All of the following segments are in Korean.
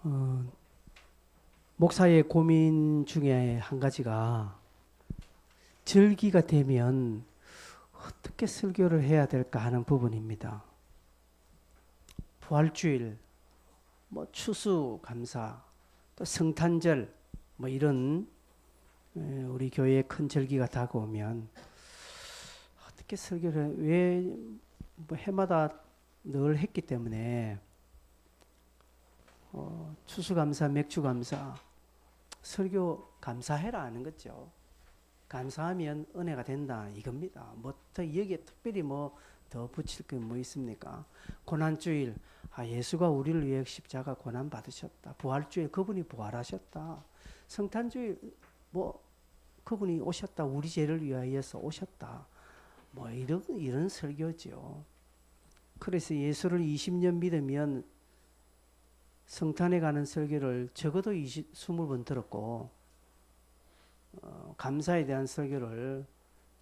어, 목사의 고민 중에 한 가지가 절기가 되면 어떻게 설교를 해야 될까 하는 부분입니다. 부활주일, 뭐 추수감사, 또 성탄절, 뭐 이런 우리 교회의 큰 절기가 다가오면 어떻게 설교를 왜뭐 해마다 늘 했기 때문에 추수감사, 맥주감사, 설교 감사해라 하는 거죠. 감사하면 은혜가 된다 이겁니다. 뭐 더 여기에 특별히 뭐 더 붙일 게 뭐 있습니까? 고난주일, 예수가 우리를 위해 십자가 고난 받으셨다. 부활주일, 그분이 부활하셨다. 성탄주일, 뭐 그분이 오셨다. 우리 죄를 위하여서 오셨다. 뭐 이런 설교죠. 그래서 예수를 20년 믿으면 성탄에 가는 설교를 적어도 20번 들었고, 감사에 대한 설교를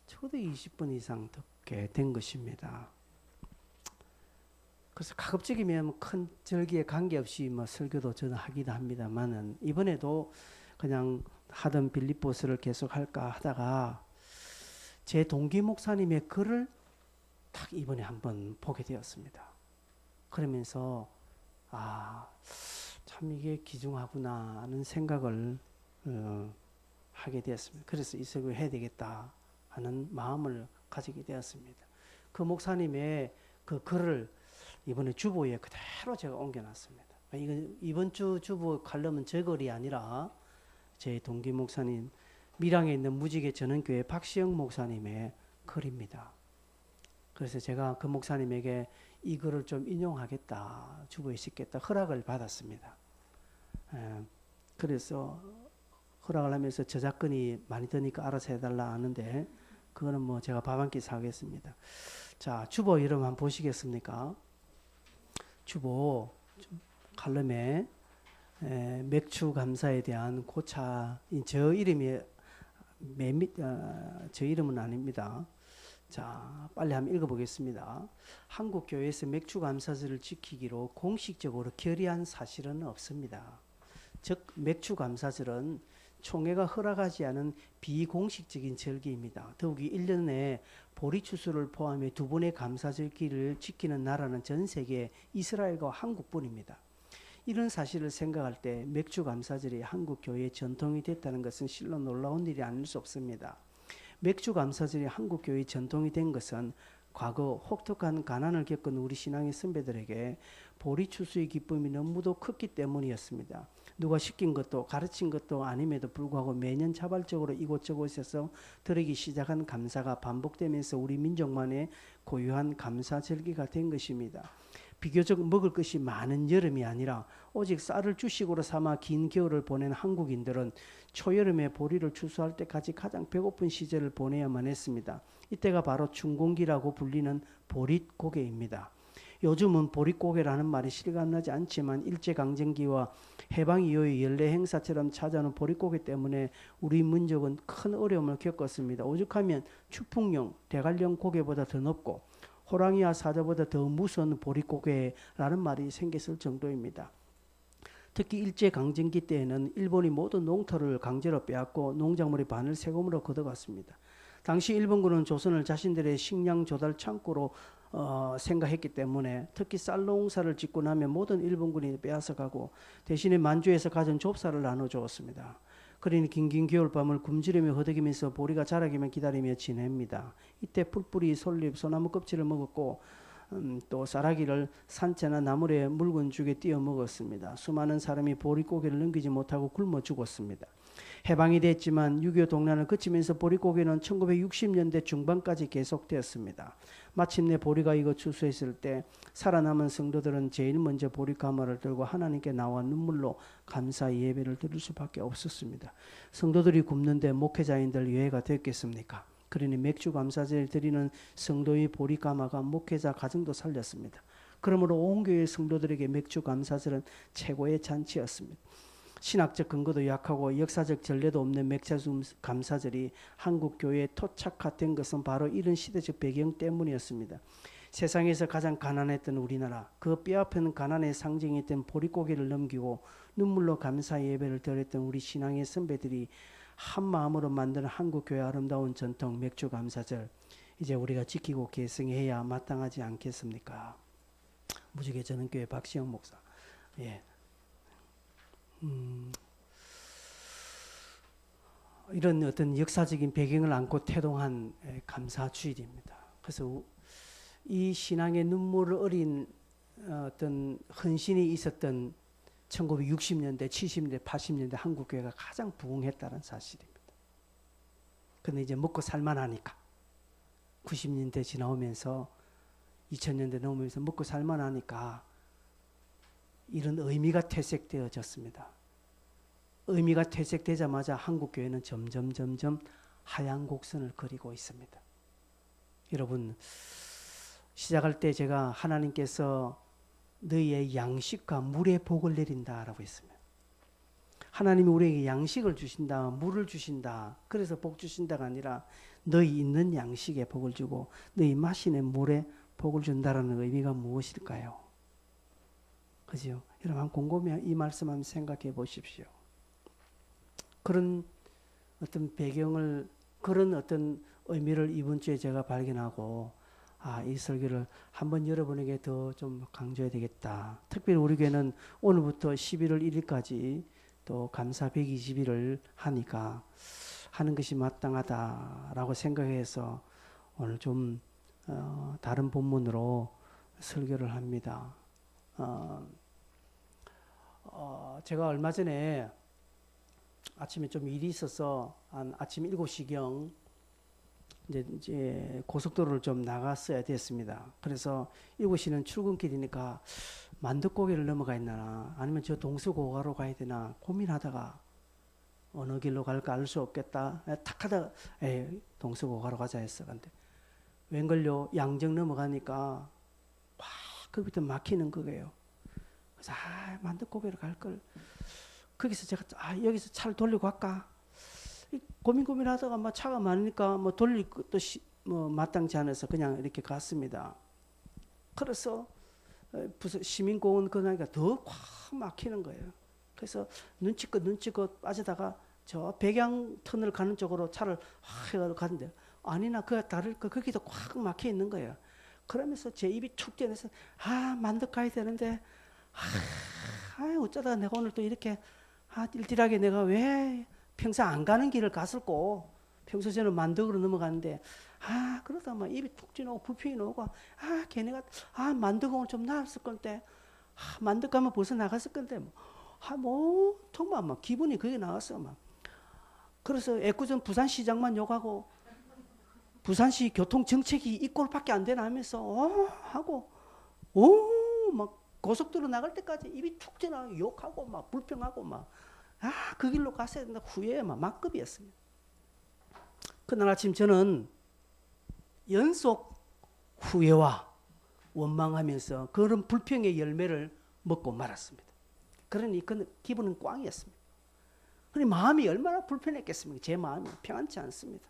적어도 20번 이상 듣게 된 것입니다. 그래서 가급적이면 큰 절기에 관계없이 뭐 설교도 저는 하기도 합니다만은 이번에도 그냥 하던 빌립보서를 계속 할까 하다가 제 동기 목사님의 글을 딱 이번에 한번 보게 되었습니다. 그러면서 참 이게 귀중하구나 하는 생각을 하게 되었습니다. 그래서 이 설교를 해야 되겠다 하는 마음을 가지게 되었습니다. 그 목사님의 그 글을 이번에 주보에 그대로 제가 옮겨놨습니다. 이번 주 주보 칼럼은 제 글이 아니라 제 동기 목사님, 밀양에 있는 무지개 전원교회 박시영 목사님의 글입니다. 그래서 제가 그 목사님에게 이 글을 좀 인용하겠다, 주보에 싣겠다 허락을 받았습니다. 그래서 허락을 하면서 저작권이 많이 드니까 알아서 해달라 하는데 그거는 뭐 제가 밥 한 끼 사겠습니다. 자, 주보 이름 한번 보시겠습니까? 주보 칼럼에 맥주 감사에 대한 고차인 저 이름이 저 이름은 아닙니다. 자, 빨리 한번 읽어보겠습니다. 한국 교회에서 맥주 감사절을 지키기로 공식적으로 결의한 사실은 없습니다. 즉 맥주 감사절은 총회가 허락하지 않은 비공식적인 절기입니다. 더욱이 1년에 보리추수를 포함해 두 번의 감사절기를 지키는 나라는 전 세계 이스라엘과 한국뿐입니다. 이런 사실을 생각할 때 맥주 감사절이 한국 교회의 전통이 됐다는 것은 실로 놀라운 일이 아닐 수 없습니다. 맥주 감사절이 한국 교회의 전통이 된 것은 과거 혹독한 가난을 겪은 우리 신앙의 선배들에게 보리추수의 기쁨이 너무도 컸기 때문이었습니다. 누가 시킨 것도 가르친 것도 아님에도 불구하고 매년 자발적으로 이곳저곳에서 드리기 시작한 감사가 반복되면서 우리 민족만의 고유한 감사 절기가 된 것입니다. 비교적 먹을 것이 많은 여름이 아니라 오직 쌀을 주식으로 삼아 긴 겨울을 보낸 한국인들은 초여름에 보리를 추수할 때까지 가장 배고픈 시절을 보내야만 했습니다. 이때가 바로 춘공기라고 불리는 보릿고개입니다. 요즘은 보릿고개라는 말이 실감나지 않지만 일제강점기와 해방 이후의 연례 행사처럼 찾아오는 보릿고개 때문에 우리 민족은 큰 어려움을 겪었습니다. 오죽하면 추풍령, 대관령 고개보다 더 높고 호랑이와 사자보다 더 무서운 보릿고개라는 말이 생겼을 정도입니다. 특히 일제강점기 때에는 일본이 모든 농토를 강제로 빼앗고 농작물의 반을 세금으로 걷어갔습니다. 당시 일본군은 조선을 자신들의 식량 조달 창고로 생각했기 때문에 특히 쌀 농사를 짓고 나면 모든 일본군이 빼앗아가고 대신에 만주에서 가진 좁쌀을 나눠주었습니다. 그러니 긴긴 겨울밤을 굶주리며 허덕이면서 보리가 자라기만 기다리며 지냅니다. 이때 풀뿌리, 솔잎, 소나무 껍질을 먹었고 또 쌀아기를 산채나 나물에 묽은 죽에 띄어 먹었습니다. 수많은 사람이 보릿고개를 넘기지 못하고 굶어 죽었습니다. 해방이 됐지만 6.25 동란을 거치면서 보릿고개는 1960년대 중반까지 계속되었습니다. 마침내 보리가 익어 추수했을 때 살아남은 성도들은 제일 먼저 보릿가마를 들고 하나님께 나와 눈물로 감사 예배를 드릴 수밖에 없었습니다. 성도들이 굶는데 목회자인들 예외가 됐겠습니까? 그러니 맥주 감사제를 드리는 성도의 보릿가마가 목회자 가정도 살렸습니다. 그러므로 온 교회 성도들에게 맥주 감사절은 최고의 잔치였습니다. 신학적 근거도 약하고 역사적 전례도 없는 맥주 감사절이 한국 교회에 토착화된 것은 바로 이런 시대적 배경 때문이었습니다. 세상에서 가장 가난했던 우리나라, 그 뼈아픈 가난의 상징이었던 보릿고개를 넘기고 눈물로 감사 예배를 드렸던 우리 신앙의 선배들이 한 마음으로 만든 한국교회 아름다운 전통 맥주 감사절, 이제 우리가 지키고 계승해야 마땅하지 않겠습니까? 무지개 전원교회 박시영 목사. 예. 이런 어떤 역사적인 배경을 안고 태동한 감사 주일입니다. 그래서 이 신앙의 눈물을 어린 어떤 헌신이 있었던 1960년대, 70년대, 80년대 한국교회가 가장 부흥했다는 사실입니다. 근데 이제 먹고 살만하니까 90년대 지나오면서 2000년대 넘으면서 먹고 살만하니까 이런 의미가 퇴색되어졌습니다. 의미가 퇴색되자마자 한국교회는 점점 하향 곡선을 그리고 있습니다. 여러분, 시작할 때 제가 하나님께서 너희의 양식과 물의 복을 내린다라고 했습니다. 하나님이 우리에게 양식을 주신다, 물을 주신다, 그래서 복 주신다가 아니라 너희 있는 양식에 복을 주고 너희 마시는 물에 복을 준다라는 의미가 무엇일까요? 그죠? 여러분 곰곰이 이 말씀 한번 생각해 보십시오. 그런 어떤 배경을, 그런 어떤 의미를 이번 주에 제가 발견하고, 이 설교를 한번 여러분에게 더 좀 강조해야 되겠다. 특별히 우리 교회는 오늘부터 11월 1일까지 또 감사 120일을 하니까 하는 것이 마땅하다라고 생각해서 오늘 좀 다른 본문으로 설교를 합니다. 제가 얼마 전에 아침에 좀 일이 있어서 한 아침 7시경 이제 고속도로를 좀 나갔어야 됐습니다. 그래서 7시는 출근길이니까 만덕고개를 넘어가 있나 아니면 저 동서고가로 가야 되나 고민하다가 어느 길로 갈까 알 수 없겠다. 탁 하다가 동서고가로 가자 했어. 근데 웬걸요, 양정 넘어가니까 막 거기부터 막히는 거예요. 그래서 만덕고개로 갈 걸. 거기서 제가 여기서 차를 돌리고 갈까? 고민하다가 막 차가 많으니까 뭐 돌릴 것도 마땅치 않아서 그냥 이렇게 갔습니다. 그래서 시민공원 건너니까 더 확 막히는 거예요. 그래서 눈치껏 빠지다가 저 백양터널 가는 쪽으로 차를 확 가는데 아니나 그가 다를 거 거기도 확 막혀 있는 거예요. 그러면서 제 입이 툭 떼내서 만덕 가야 되는데 어쩌다가 내가 오늘 또 이렇게 띨띨하게 내가 왜 평소 안 가는 길을 갔을꼬. 평소 저는 만덕으로 넘어가는데 그러다 막 입이 툭 찌나고 불평이 나오고 걔네가 만덕 오늘 좀 나았을 건데 만덕 가면 벌써 나갔을 건데 정말 막 기분이 그게 나왔어. 막 그래서 애꿎은 부산시장만 욕하고 부산시 교통정책이 이 꼴밖에 안 되나 하면서 하고 막 고속도로 나갈 때까지 입이 툭 찌나 욕하고 막 불평하고 막 그 길로 갔어야 된다 후회에 막 막급이었습니다. 그날 아침 저는 연속 후회와 원망하면서 그런 불평의 열매를 먹고 말았습니다. 그러니 그 기분은 꽝이었습니다. 그러니 마음이 얼마나 불편했겠습니까? 제 마음이 평안치 않습니다.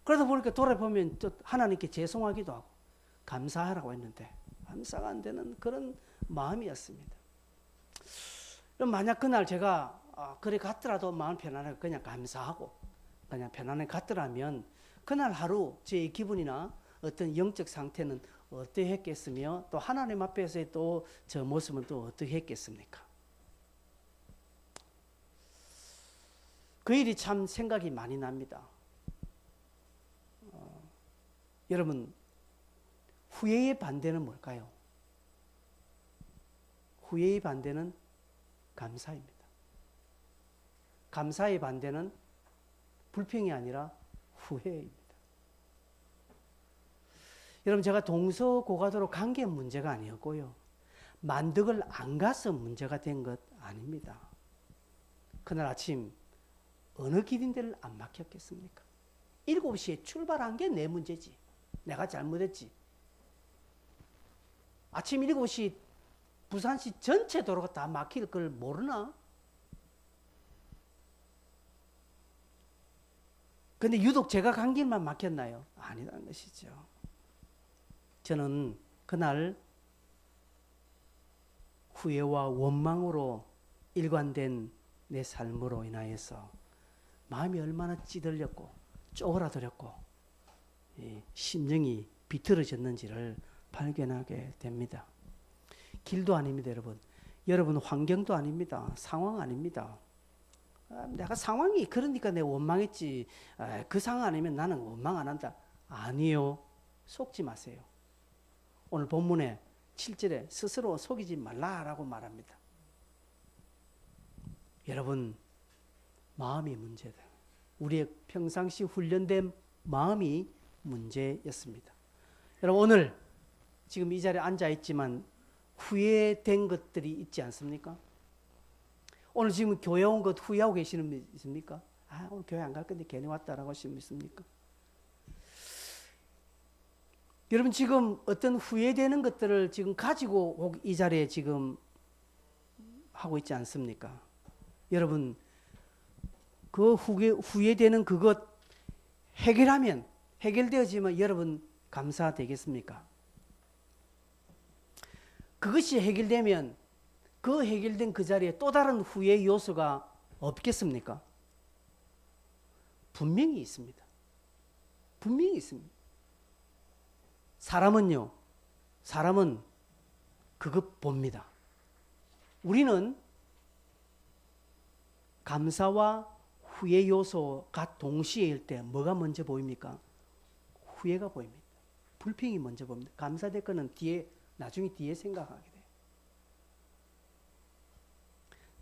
그러다 보니까 돌아보면 또 하나님께 죄송하기도 하고 감사하라고 했는데 감사가 안 되는 그런 마음이었습니다. 그럼 만약 그날 제가 그래 갔더라도 마음 편안하게 그냥 감사하고 그냥 편안하게 갔더라면 그날 하루 제 기분이나 어떤 영적 상태는 어떠했겠으며 또 하나님 앞에서의 또 저 모습은 또 어떠했겠습니까? 그 일이 참 생각이 많이 납니다. 여러분, 후회의 반대는 뭘까요? 후회의 반대는 감사입니다. 감사의 반대는 불평이 아니라 후회입니다. 여러분, 제가 동서고가도로 간 게 문제가 아니었고요. 만덕을 안 가서 문제가 된 것 아닙니다. 그날 아침 어느 길인데를 안 막혔겠습니까? 7시에 출발한 게 내 문제지. 내가 잘못했지. 아침 7시 부산시 전체 도로가 다 막힐 걸 모르나? 근데 유독 제가 간 길만 막혔나요? 아니라는 것이죠. 저는 그날 후회와 원망으로 일관된 내 삶으로 인하여서 마음이 얼마나 찌들렸고 쪼그라들었고 심정이 비틀어졌는지를 발견하게 됩니다. 길도 아닙니다, 여러분. 여러분 환경도 아닙니다. 상황 아닙니다. 내가 상황이 그러니까 내가 원망했지. 그 상황 아니면 나는 원망 안 한다. 아니요. 속지 마세요. 오늘 본문에 7절에 스스로 속이지 말라라고 말합니다. 여러분, 마음이 문제다. 우리의 평상시 훈련된 마음이 문제였습니다. 여러분, 오늘 지금 이 자리에 앉아 있지만 후회된 것들이 있지 않습니까? 오늘 지금 교회 온 것 후회하고 계시는 분 있습니까? 오늘 교회 안 갈 건데 괜히 왔다라고 하시는 분 있습니까? 여러분, 지금 어떤 후회되는 것들을 지금 가지고 이 자리에 지금 하고 있지 않습니까? 여러분, 그 후회되는 그것 해결되어지면 여러분 감사되겠습니까? 그것이 해결되면 그 해결된 그 자리에 또 다른 후회 요소가 없겠습니까? 분명히 있습니다. 분명히 있습니다. 사람은 그것 봅니다. 우리는 감사와 후회 요소가 동시에일 때 뭐가 먼저 보입니까? 후회가 보입니다. 불평이 먼저 보입니다. 감사될 거는 나중에 뒤에 생각하게 돼요.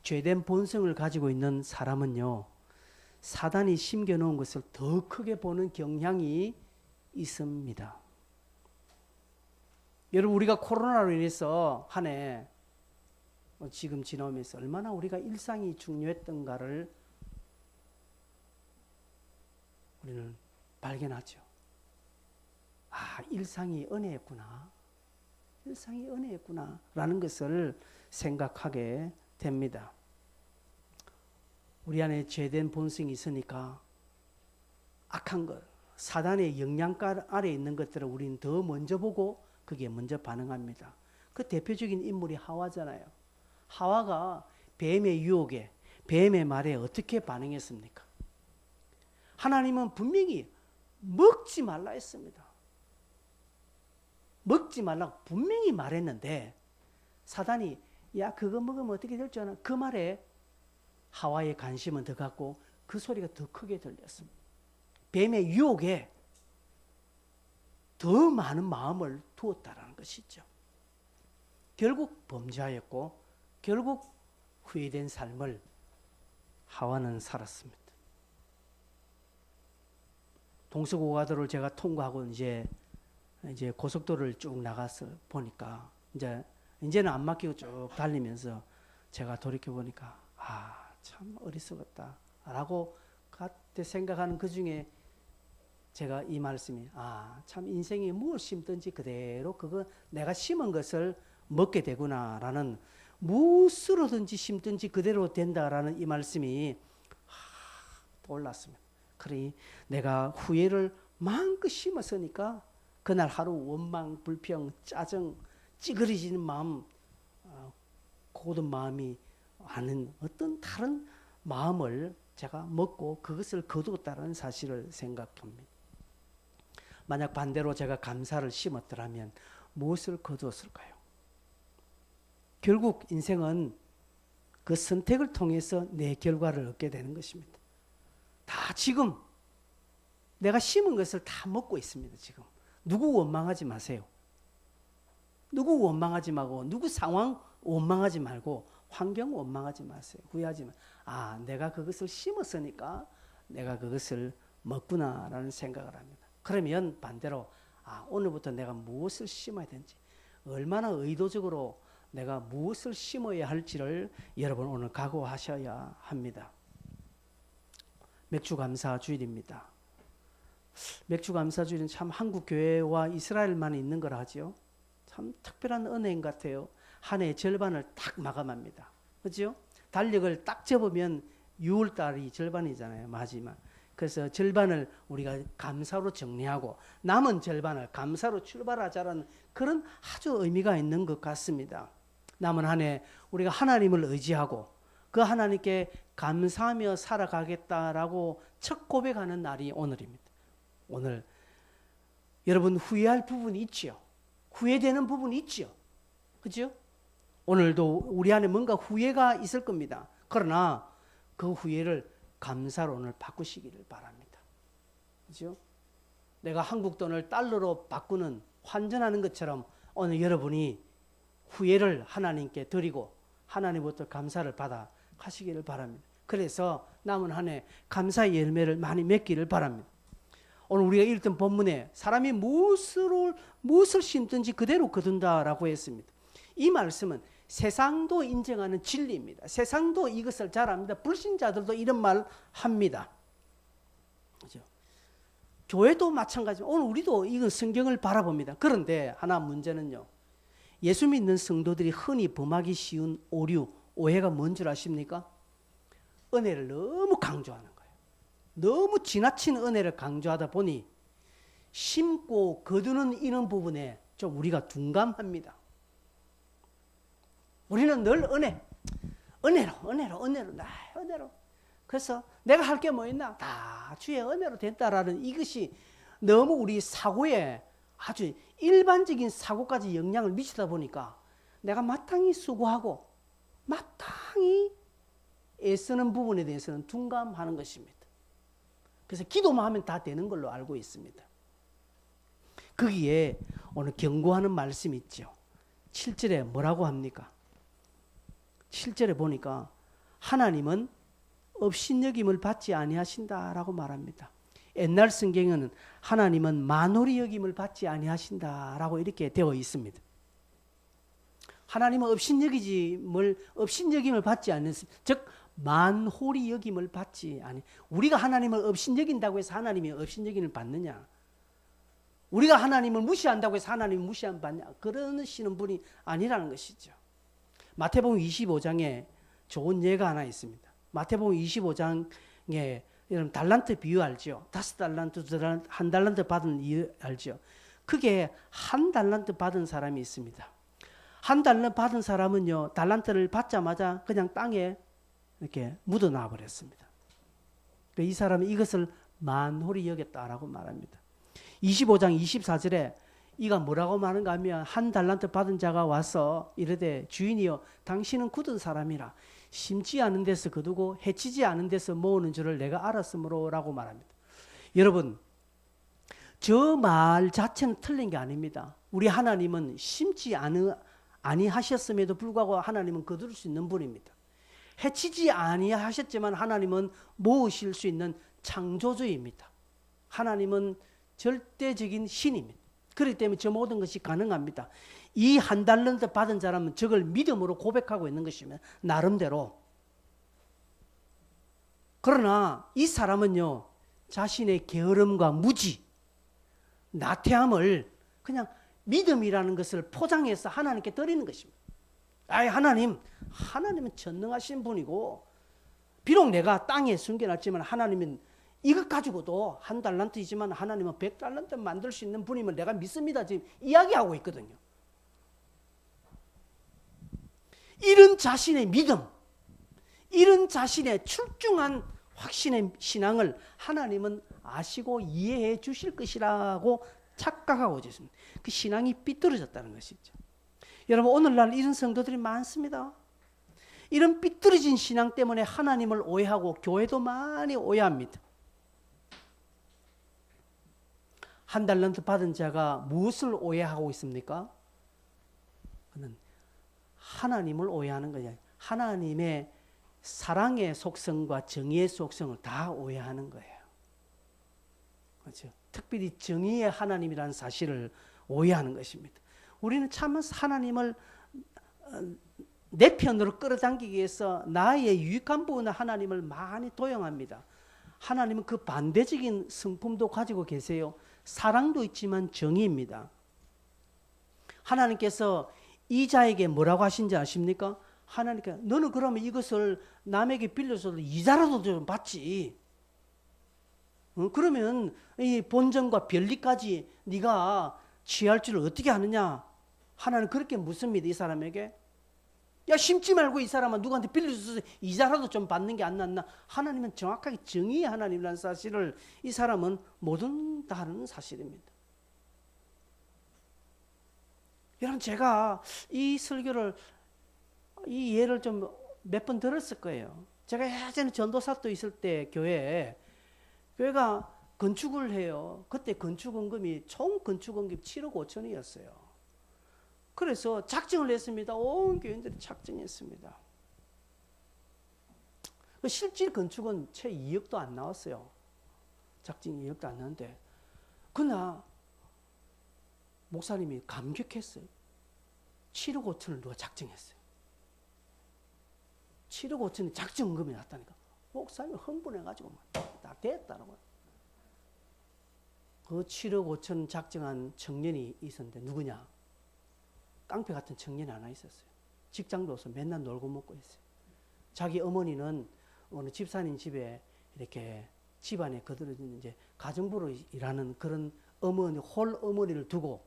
죄된 본성을 가지고 있는 사람은요, 사단이 심겨놓은 것을 더 크게 보는 경향이 있습니다. 여러분, 우리가 코로나로 인해서 한 해 지금 지나오면서 얼마나 우리가 일상이 중요했던가를 우리는 발견하죠. 일상이 은혜였구나. 일상이 은혜였구나 라는 것을 생각하게 됩니다. 우리 안에 죄된 본성이 있으니까 악한 것, 사단의 영향가 아래에 있는 것들을 우리는 더 먼저 보고 그게 먼저 반응합니다. 그 대표적인 인물이 하와잖아요. 하와가 뱀의 유혹에, 뱀의 말에 어떻게 반응했습니까? 하나님은 분명히 먹지 말라 했습니다. 먹지 말라고 분명히 말했는데 사단이 야 그거 먹으면 어떻게 될 줄 아나? 그 말에 하와의 관심은 더 갖고 그 소리가 더 크게 들렸습니다. 뱀의 유혹에 더 많은 마음을 두었다라는 것이죠. 결국 범죄하였고 결국 후회된 삶을 하와는 살았습니다. 동서고가도를 제가 통과하고 이제 고속도로를 쭉 나가서 보니까 이제는 안 맡기고 쭉 달리면서 제가 돌이켜 보니까 참 어리석었다라고 그때 생각하는 그 중에 제가 이 말씀이 참 인생이 무엇 심든지 그대로 그거 내가 심은 것을 먹게 되구나라는 무엇으로든지 심든지 그대로 된다라는 이 말씀이 떠올랐습니다. 그러니 내가 후회를 마음껏 심었으니까 그날 하루 원망, 불평, 짜증, 찌그러지는 마음, 고든 마음이 아는 어떤 다른 마음을 제가 먹고 그것을 거두었다는 사실을 생각합니다. 만약 반대로 제가 감사를 심었더라면 무엇을 거두었을까요? 결국 인생은 그 선택을 통해서 내 결과를 얻게 되는 것입니다. 다 지금 내가 심은 것을 다 먹고 있습니다. 지금 누구 원망하지 마세요. 누구 원망하지 말고 누구 상황 원망하지 말고 환경 원망하지 마세요. 후회하지 마. 내가 그것을 심었으니까 내가 그것을 먹구나라는 생각을 합니다. 그러면 반대로 오늘부터 내가 무엇을 심어야 되는지 얼마나 의도적으로 내가 무엇을 심어야 할지를 여러분 오늘 각오하셔야 합니다. 맥주감사주일입니다. 맥주감사주일은 참 한국 교회와 이스라엘만 있는 걸 하죠. 참 특별한 은혜인 것 같아요. 한 해의 절반을 딱 마감합니다. 그렇죠? 달력을 딱 접으면 6월달이 절반이잖아요. 마지막. 그래서 절반을 우리가 감사로 정리하고 남은 절반을 감사로 출발하자라는 그런 아주 의미가 있는 것 같습니다. 남은 한 해 우리가 하나님을 의지하고 그 하나님께 감사하며 살아가겠다라고 첫 고백하는 날이 오늘입니다. 오늘 여러분 후회할 부분이 있지요. 후회되는 부분이 있지요. 그죠? 오늘도 우리 안에 뭔가 후회가 있을 겁니다. 그러나 그 후회를 감사로 오늘 바꾸시기를 바랍니다. 그죠? 내가 한국 돈을 달러로 바꾸는 환전하는 것처럼 오늘 여러분이 후회를 하나님께 드리고 하나님부터 감사를 받아 가시기를 바랍니다. 그래서 남은 한 해 감사의 열매를 많이 맺기를 바랍니다. 오늘 우리가 읽던 본문에 사람이 무엇을 심든지 그대로 거둔다라고 했습니다. 이 말씀은 세상도 인정하는 진리입니다. 세상도 이것을 잘 압니다. 불신자들도 이런 말 합니다. 그렇죠? 교회도 마찬가지입니다. 오늘 우리도 이건 성경을 바라봅니다. 그런데 하나 문제는요. 예수 믿는 성도들이 흔히 범하기 쉬운 오류, 오해가 뭔 줄 아십니까? 은혜를 너무 강조하는 거예요. 너무 지나친 은혜를 강조하다 보니 심고 거두는 이런 부분에 좀 우리가 둔감합니다. 우리는 늘 은혜로. 그래서 내가 할 게 뭐 있나? 다 주의 은혜로 됐다라는 이것이 너무 우리 사고에 아주 일반적인 사고까지 영향을 미치다 보니까 내가 마땅히 수고하고 마땅히 애쓰는 부분에 대해서는 둔감하는 것입니다. 그래서 기도만 하면 다 되는 걸로 알고 있습니다. 거기에 오늘 경고하는 말씀이 있죠. 7절에 뭐라고 합니까? 7절에 보니까 하나님은 업신여김을 받지 아니하신다라고 말합니다. 옛날 성경에는 하나님은 만홀히 여김을 받지 아니하신다라고 이렇게 되어 있습니다. 하나님은 업신여김을 받지 않는, 즉 만홀히 여김을 받지 아니. 우리가 하나님을 업신여긴다고 해서 하나님이 업신여김을 받느냐? 우리가 하나님을 무시한다고 해서 하나님을 무시 안 받냐? 그러시는 분이 아니라는 것이죠. 마태복음 25장에 좋은 예가 하나 있습니다. 마태복음 25장에 여러분 달란트 비유 알죠? 5달란트, 1달란트 받은 이유 알죠? 그게 1달란트 받은 사람이 있습니다. 1달란트 받은 사람은요, 달란트를 받자마자 그냥 땅에 이렇게 묻어놔 버렸습니다. 이 사람은 이것을 만홀히 여겼다라고 말합니다. 25장 24절에 이가 뭐라고 말하는가 하면 1달란트 받은 자가 와서 이르되 주인이여 당신은 굳은 사람이라 심지 않은 데서 거두고 해치지 않은 데서 모으는 줄을 내가 알았으므로 라고 말합니다. 여러분 저 말 자체는 틀린 게 아닙니다. 우리 하나님은 심지 아니하셨음에도 불구하고 하나님은 거둘 수 있는 분입니다. 해치지 아니하셨지만 하나님은 모으실 수 있는 창조주입니다. 하나님은 절대적인 신입니다. 그렇기 때문에 저 모든 것이 가능합니다. 이 1달란트 받은 사람은 저걸 믿음으로 고백하고 있는 것이면 나름대로. 그러나 이 사람은요, 자신의 게으름과 무지, 나태함을 그냥 믿음이라는 것을 포장해서 하나님께 드리는 것입니다. 하나님은 전능하신 분이고 비록 내가 땅에 숨겨놨지만 하나님은 이것 가지고도 1달란트이지만 하나님은 100달란트 만들 수 있는 분임을 내가 믿습니다. 지금 이야기하고 있거든요. 이런 자신의 믿음, 이런 자신의 출중한 확신의 신앙을 하나님은 아시고 이해해 주실 것이라고 착각하고 있습니다. 그 신앙이 삐뚤어졌다는 것이죠. 여러분 오늘날 이런 성도들이 많습니다. 이런 삐뚤어진 신앙 때문에 하나님을 오해하고 교회도 많이 오해합니다. 1달란트 받은 자가 무엇을 오해하고 있습니까? 그는 하나님을 오해하는 거냐. 하나님의 사랑의 속성과 정의의 속성을 다 오해하는 거예요. 그렇죠? 특별히 정의의 하나님이라는 사실을 오해하는 것입니다. 우리는 참 하나님을 내 편으로 끌어당기기 위해서 나의 유익한 부분을 하나님을 많이 도용합니다. 하나님은 그 반대적인 성품도 가지고 계세요. 사랑도 있지만 정의입니다. 하나님께서 이 자에게 뭐라고 하신지 아십니까? 하나님께서 너는 그러면 이것을 남에게 빌려줘도 이자라도 좀 받지. 그러면 이 본전과 별리까지 네가 취할 줄 어떻게 아느냐? 하나는 그렇게 묻습니다. 이 사람에게. 야, 심지 말고 이 사람은 누구한테 빌려줘서 이자라도 좀 받는 게 안 낫나? 하나님은 정확하게 정의의 하나님이라는 사실을 이 사람은 모든 다 아는 사실입니다. 여러분, 제가 이 설교를, 이 예를 좀 몇 번 들었을 거예요. 제가 예전에 전도사도 있을 때 교회가 건축을 해요. 그때 건축원금이 총 건축원금 7억 5천이었어요. 그래서 작정을 했습니다. 온 교인들이 작정했습니다. 실질 건축은 채 2억도 안 나왔어요. 작정이 2억도 안 나왔는데, 그러나 목사님이 감격했어요. 7억 5천을 누가 작정했어요. 7억 5천이 작정금이 났다니까. 목사님이 흥분해가지고 다 됐다는 거예요. 그 7억 5천 작정한 청년이 있었는데 누구냐? 깡패 같은 청년이 하나 있었어요. 직장도 없어 맨날 놀고 먹고 있어요. 자기 어머니는 어느 집사님 집에 이렇게 집안에 그들은 이제 가정부로 일하는 그런 어머니, 홀 어머니를 두고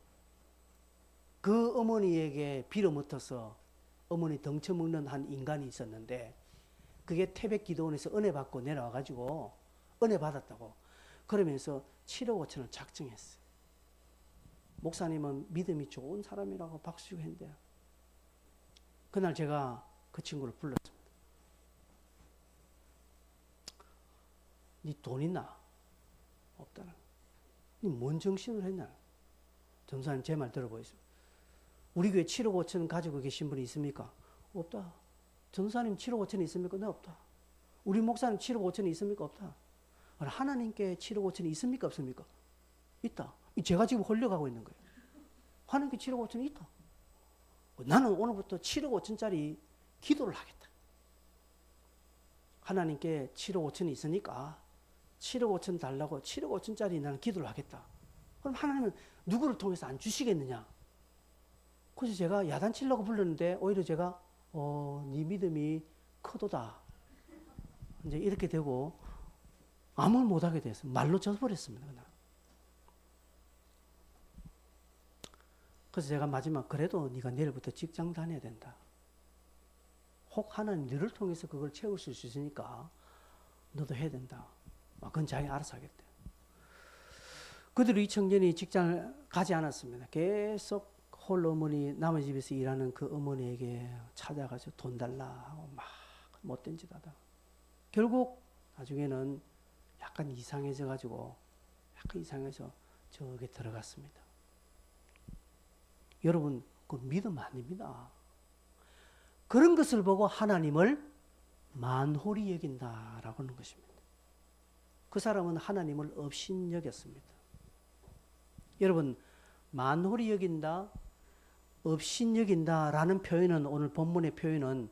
그 어머니에게 빌어먹어서 어머니 덩쳐먹는 한 인간이 있었는데, 그게 태백기도원에서 은혜 받고 내려와가지고 은혜 받았다고 그러면서 7억 5천을 작정했어요. 목사님은 믿음이 좋은 사람이라고 박수치고 했는데요. 그날 제가 그 친구를 불렀습니다. 니 돈 있나? 없다는. 니 뭔 정신을 했나? 전사님 제 말 들어보겠습니다. 우리 교회 7억 5천 가지고 계신 분이 있습니까? 없다. 전사님 7억 5천이 있습니까? 네, 없다. 우리 목사님 7억 5천이 있습니까? 없다. 하나님께 7억 5천이 있습니까? 없습니까? 있다. 제가 지금 홀려가고 있는 거예요. 하나님께 7억 5천이 있다. 나는 오늘부터 7억 5천짜리 기도를 하겠다. 하나님께 7억 5천이 있으니까 7억 5천 달라고 7억 5천짜리 나는 기도를 하겠다. 그럼 하나님은 누구를 통해서 안 주시겠느냐? 그래서 제가 야단치려고 불렀는데 오히려 제가 네 믿음이 크도다. 이제 이렇게 되고 아무 말 못하게 됐어요. 말로 져버렸습니다. 그날. 그래서 제가 마지막 그래도 네가 내일부터 직장 다녀야 된다. 혹 하나님 너를 통해서 그걸 채울 수 있으니까 너도 해야 된다. 그건 자기가 알아서 하겠대. 그대로 이 청년이 직장을 가지 않았습니다. 계속 홀로 어머니 남의 집에서 일하는 그 어머니에게 찾아가서 돈 달라 하고 막 못된 짓 하다. 결국 나중에는 약간 이상해져 가지고 저기 들어갔습니다. 여러분, 그 믿음 아닙니다. 그런 것을 보고 하나님을 만홀히 여긴다라고 하는 것입니다. 그 사람은 하나님을 업신여겼습니다. 여러분, 만홀히 여긴다, 업신여긴다라는 표현은, 오늘 본문의 표현은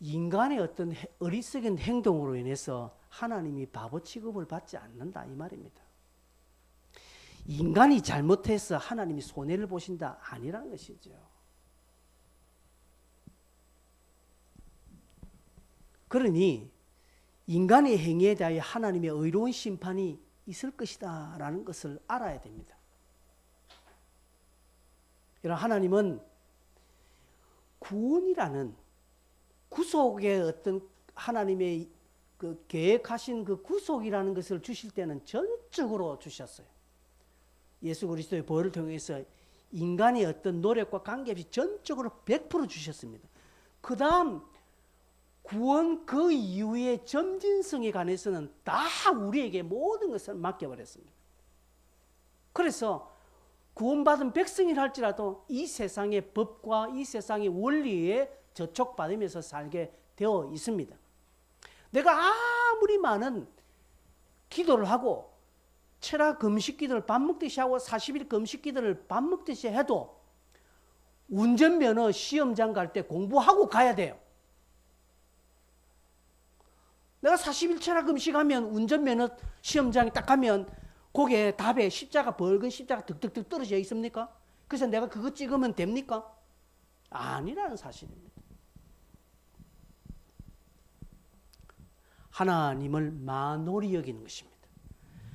인간의 어떤 어리석은 행동으로 인해서 하나님이 바보 취급을 받지 않는다 이 말입니다. 인간이 잘못해서 하나님이 손해를 보신다 아니라는 것이죠. 그러니 인간의 행위에 대하여 하나님의 의로운 심판이 있을 것이다 라는 것을 알아야 됩니다. 여러분, 하나님은 구원이라는 구속의 어떤 하나님의 그 계획하신 그 구속이라는 것을 주실 때는 전적으로 주셨어요. 예수 그리스도의 보혈을 통해서 인간의 어떤 노력과 관계없이 전적으로 100% 주셨습니다. 그 다음 구원 그 이후의 점진성에 관해서는 다 우리에게 모든 것을 맡겨버렸습니다. 그래서 구원받은 백성이라 할지라도 이 세상의 법과 이 세상의 원리에 저촉받으면서 살게 되어 있습니다. 내가 아무리 많은 기도를 하고 철학 금식 기도를 밥 먹듯이 하고 40일 금식 기도를 밥 먹듯이 해도 운전면허 시험장 갈 때 공부하고 가야 돼요. 내가 40일 철학 금식하면 운전면허 시험장에 딱 가면 거기에 답에 십자가, 붉은 십자가 득득득 떨어져 있습니까? 그래서 내가 그거 찍으면 됩니까? 아니라는 사실입니다. 하나님을 만홀히 여기는 것입니다.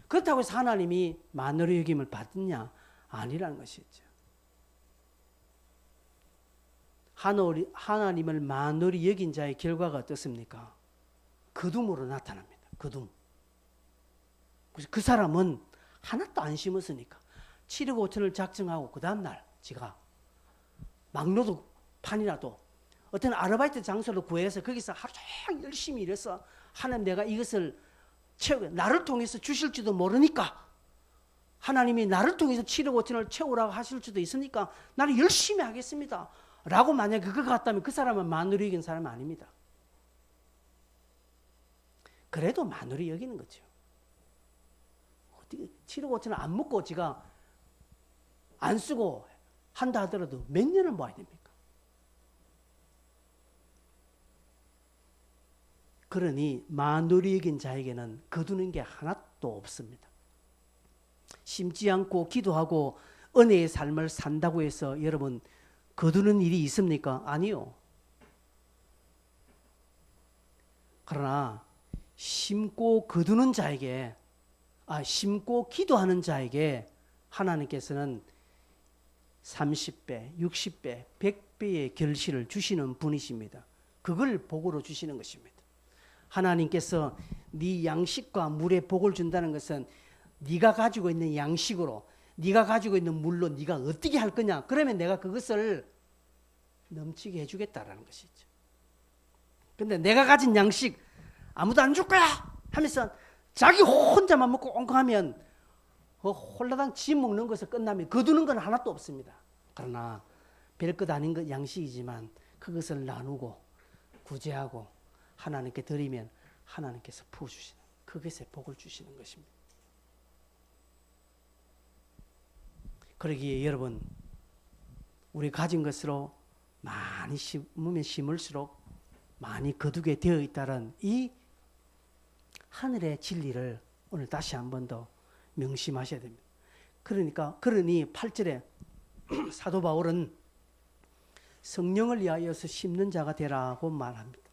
그렇다고 해서 하나님이 만으로 여김을 받느냐? 아니라는 것이죠. 하나님을 만으로 여긴 자의 결과가 어떻습니까? 거둠으로 나타납니다. 거둠. 그 사람은 하나도 안 심었으니까 7억 5천을 작정하고 그 다음날 지가 막노동 판이라도 어떤 아르바이트 장소를 구해서 거기서 하루 종일 열심히 일해서 하나님 내가 이것을 나를 통해서 주실지도 모르니까 하나님이 나를 통해서 7억 5천을 채우라고 하실 수도 있으니까 나는 열심히 하겠습니다. 라고 만약에 그걸 갔다면 그 사람은 만으로 여긴 사람은 아닙니다. 그래도 만으로 여기는 거죠. 7억 5천을 안 먹고 지가 안 쓰고 한다 하더라도 몇 년을 모아야 됩니까? 그러니 만으로 여긴 자에게는 거두는 게 하나도 없습니다. 심지 않고 기도하고 은혜의 삶을 산다고 해서 여러분 거두는 일이 있습니까? 아니요. 그러나 심고 거두는 자에게 심고 기도하는 자에게 하나님께서는 30배, 60배, 100배의 결실을 주시는 분이십니다. 그걸 복으로 주시는 것입니다. 하나님께서 네 양식과 물에 복을 준다는 것은 네가 가지고 있는 양식으로 네가 가지고 있는 물로 네가 어떻게 할 거냐? 그러면 내가 그것을 넘치게 해주겠다라는 것이죠. 근데 내가 가진 양식 아무도 안 줄 거야 하면서 자기 혼자만 먹고 엉뚱하면 홀라당 지 먹는 것을 끝나면 거두는 건 하나도 없습니다. 그러나 별것 아닌 것 양식이지만 그것을 나누고 구제하고 하나님께 드리면 하나님께서 부어주시는 그것에 복을 주시는 것입니다. 그러기에 여러분 우리 가진 것으로 많이 심으면 심을수록 많이 거두게 되어 있다는 이 하늘의 진리를 오늘 다시 한 번 더 명심하셔야 됩니다. 그러니 8절에 사도 바울은 성령을 위하여서 심는 자가 되라고 말합니다.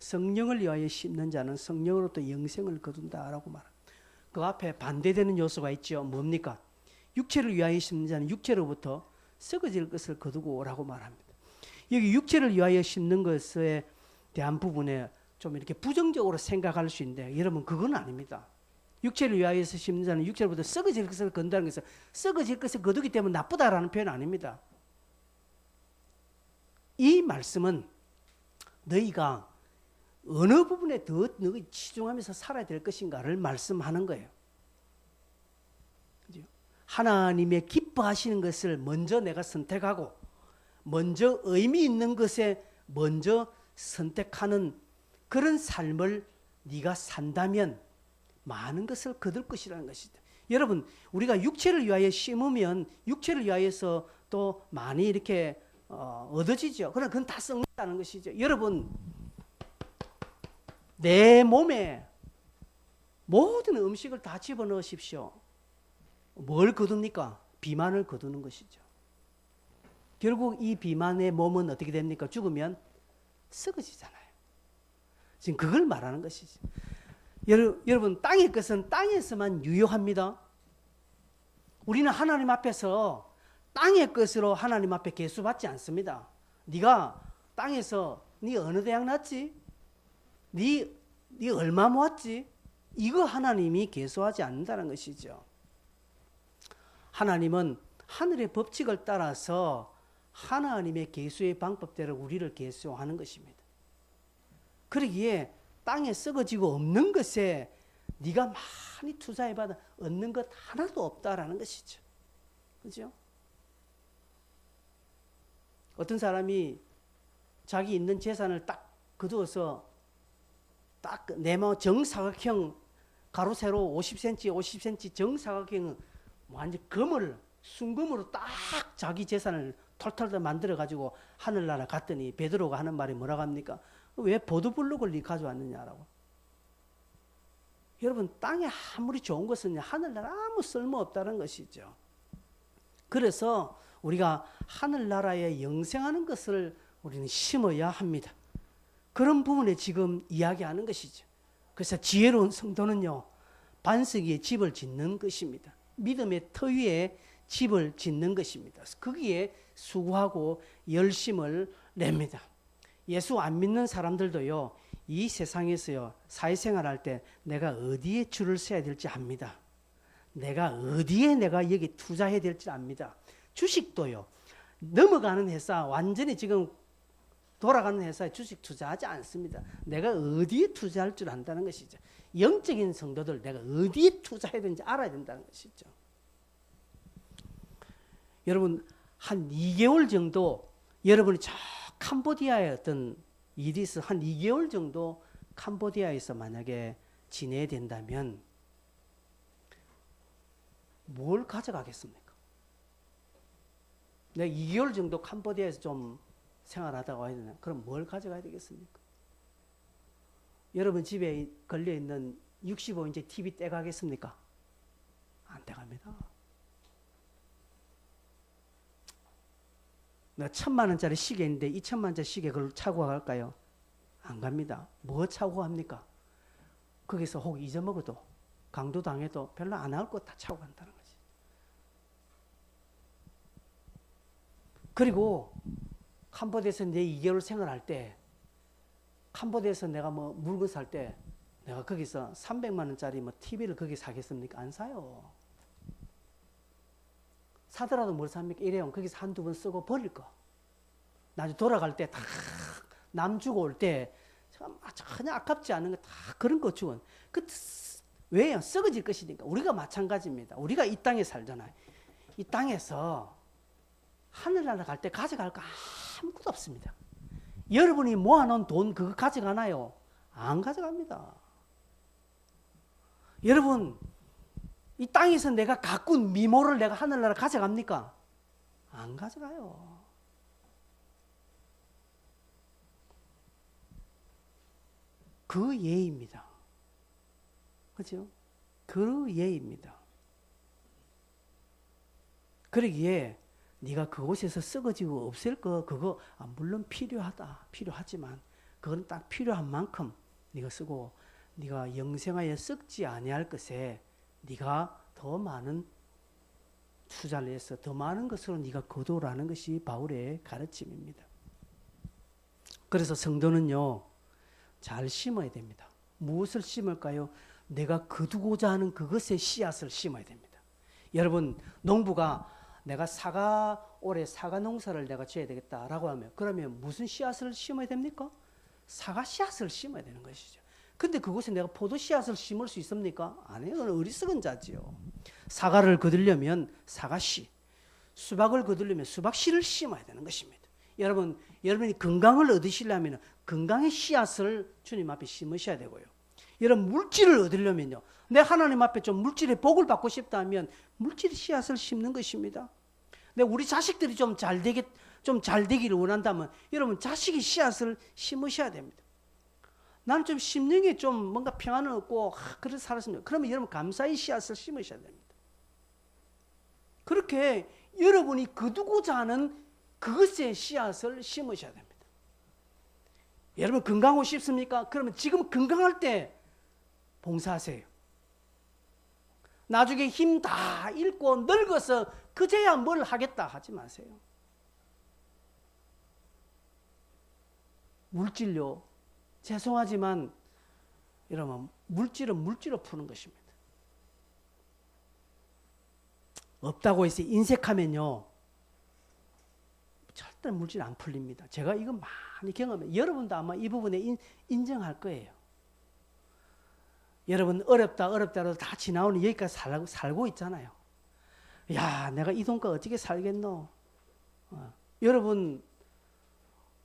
성령을 위하여 심는 자는 성령으로부터 영생을 거둔다라고 말합니다. 그 앞에 반대되는 요소가 있죠. 뭡니까? 육체를 위하여 심는 자는 육체로부터 썩어질 것을 거두고라고 말합니다. 여기 육체를 위하여 심는 것에 대한 부분에 좀 이렇게 부정적으로 생각할 수 있는데 여러분 그건 아닙니다. 육체를 위하여서 심는 자는 육체로부터 썩어질 것을 건다는 것은 썩어질 것을 거두기 때문에 나쁘다라는 표현 아닙니다. 이 말씀은 너희가 어느 부분에 더 치중하면서 살아야 될 것인가를 말씀하는 거예요. 하나님의 기뻐하시는 것을 먼저 내가 선택하고 먼저 의미 있는 것에 먼저 선택하는 그런 삶을 네가 산다면 많은 것을 거둘 것이라는 것이죠. 여러분 우리가 육체를 위하여 심으면 육체를 위하여서 또 많이 이렇게 얻어지죠. 그러나 그건 다 썩는다는 것이죠. 여러분 내 몸에 모든 음식을 다 집어넣으십시오. 뭘 거둡니까? 비만을 거두는 것이죠. 결국 이 비만의 몸은 어떻게 됩니까? 죽으면 썩어지잖아요. 지금 그걸 말하는 것이죠. 여러분 땅의 것은 땅에서만 유효합니다. 우리는 하나님 앞에서 땅의 것으로 하나님 앞에 계수받지 않습니다. 네가 땅에서 네 어느 대학 났지? 네 얼마 모았지? 이거 하나님이 계수하지 않는다는 것이죠. 하나님은 하늘의 법칙을 따라서 하나님의 계수의 방법대로 우리를 계수하는 것입니다. 그러기에 땅에 썩어지고 없는 것에 네가 많이 투자해봐도 얻는 것 하나도 없다라는 것이죠. 그죠? 어떤 사람이 자기 있는 재산을 딱 거두어서 딱 네모 정사각형 가로 세로 50cm 50cm 정사각형 완전 순금으로 딱 자기 재산을 털털 만들어 가지고 하늘나라 갔더니 베드로가 하는 말이 뭐라고 합니까? 왜 보드블록을 네 가져왔느냐라고. 여러분 땅에 아무리 좋은 것은 하늘나라 아무 쓸모없다는 것이죠. 그래서 우리가 하늘나라에 영생하는 것을 우리는 심어야 합니다. 그런 부분에 지금 이야기하는 것이죠. 그래서 지혜로운 성도는요 반석 위에 집을 짓는 것입니다. 믿음의 터 위에 집을 짓는 것입니다. 거기에 수고하고 열심을 냅니다. 예수 안 믿는 사람들도요, 이 세상에서요, 사회생활할 때 내가 어디에 줄을 서야 될지 압니다. 내가 어디에 내가 여기 투자해야 될지 압니다. 주식도요, 넘어가는 회사, 완전히 지금 돌아가는 회사에 주식 투자하지 않습니다. 내가 어디에 투자할 줄 안다는 것이죠. 영적인 성도들, 내가 어디에 투자해야 되는지 알아야 된다는 것이죠. 여러분, 한 2개월 정도 여러분이 저 캄보디아에 어떤 일이 있어 한 2개월 정도 캄보디아에서 만약에 지내야 된다면 뭘 가져가겠습니까? 내가 2개월 정도 캄보디아에서 좀 생활하다가 와야 되나? 그럼 뭘 가져가야 되겠습니까? 여러분 집에 걸려있는 65인치 TV 떼가겠습니까? 안 떼갑니다. 내가 1,000만 원짜리 시계 있는데 2,000만 원짜리 시계 그걸 차고 갈까요? 안 갑니다. 뭐 차고 갑니까? 거기서 혹 잊어먹어도 강도 당해도 별로 안 할 것 다 차고 간다는 거지. 그리고 캄보디아에서 내 2개월 생활할 때, 캄보디아에서 내가 뭐 물건 살 때 내가 거기서 300만 원짜리 뭐 TV를 거기 사겠습니까? 안 사요. 사더라도 뭘 삽니까? 일회용 거기서 한두 번 쓰고 버릴 거. 나중에 돌아갈 때 다 남 주고 올 때 전혀 아깝지 않은 거 다 그런 거 주고. 왜요? 썩어질 것이니까. 우리가 마찬가지입니다. 우리가 이 땅에 살잖아요. 이 땅에서 하늘나라 갈 때 가져갈 거 아무것도 없습니다. 여러분이 모아놓은 돈 그거 가져가나요? 안 가져갑니다. 여러분, 이 땅에서 내가 가꾼 미모를 내가 하늘나라 가져갑니까? 안 가져가요. 그 예입니다. 그렇죠? 그 예입니다. 그러기에 네가 그곳에서 썩어지고 없앨 거 그거 물론 필요하지만 그건 딱 필요한 만큼 네가 쓰고 네가 영생하여 썩지 아니할 것에 네가 더 많은 투자를 해서 더 많은 것으로 네가 거두라는 것이 바울의 가르침입니다. 그래서 성도는요, 잘 심어야 됩니다. 무엇을 심을까요? 내가 거두고자 하는 그것의 씨앗을 심어야 됩니다. 여러분, 농부가 내가 올해 사과 농사를 내가 지어야 되겠다라고 하면, 그러면 무슨 씨앗을 심어야 됩니까? 사과 씨앗을 심어야 되는 것이죠. 근데 그곳에 내가 포도 씨앗을 심을 수 있습니까? 아니에요. 그건 어리석은 자지요. 사과를 거두려면 사과씨, 수박을 거두려면 수박씨를 심어야 되는 것입니다. 여러분이 건강을 얻으시려면 건강의 씨앗을 주님 앞에 심으셔야 되고요. 여러분, 물질을 얻으려면요, 내 하나님 앞에 좀 물질의 복을 받고 싶다 하면 물질의 씨앗을 심는 것입니다. 우리 자식들이 좀 잘 되기를 원한다면 여러분 자식의 씨앗을 심으셔야 됩니다. 나는 좀 심는 게 좀 뭔가 평안을 얻고 그래서 살았습니다. 그러면 여러분 감사의 씨앗을 심으셔야 됩니다. 그렇게 여러분이 거두고자 하는 그것의 씨앗을 심으셔야 됩니다. 여러분 건강하고 싶습니까? 그러면 지금 건강할 때 봉사하세요. 나중에 힘 다 잃고 늙어서 그제야 뭘 하겠다 하지 마세요. 물질요, 죄송하지만 여러분 물질은 물질로 푸는 것입니다. 없다고 해서 인색하면요 절대 물질 안 풀립니다. 제가 이거 많이 경험해요. 여러분도 아마 이 부분에 인정할 거예요. 여러분 어렵다라도 다 지나오는 여기까지 살고 있잖아요. 야, 내가 이 돈과 어떻게 살겠노? 여러분,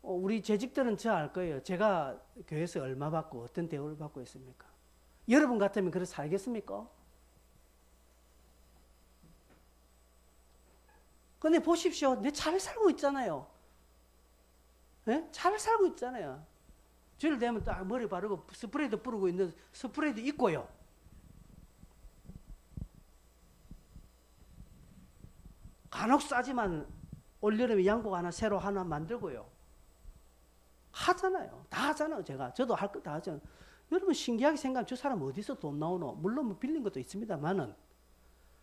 우리 재직들은 저 알 거예요. 제가 교회에서 얼마 받고 어떤 대우를 받고 있습니까? 여러분 같으면 그렇게 살겠습니까? 근데 보십시오. 내 잘 살고 있잖아요. 네? 잘 살고 있잖아요. 주일 되면 딱 머리 바르고 스프레이도 뿌리고 있는 스프레이도 있고요. 간혹 싸지만 올여름에 양복 새로 하나 만들고요. 하잖아요. 다 하잖아요. 저도 할 거 다 하잖아요. 여러분 신기하게 생각하면 저 사람 어디서 돈 나오노? 물론 뭐 빌린 것도 있습니다만은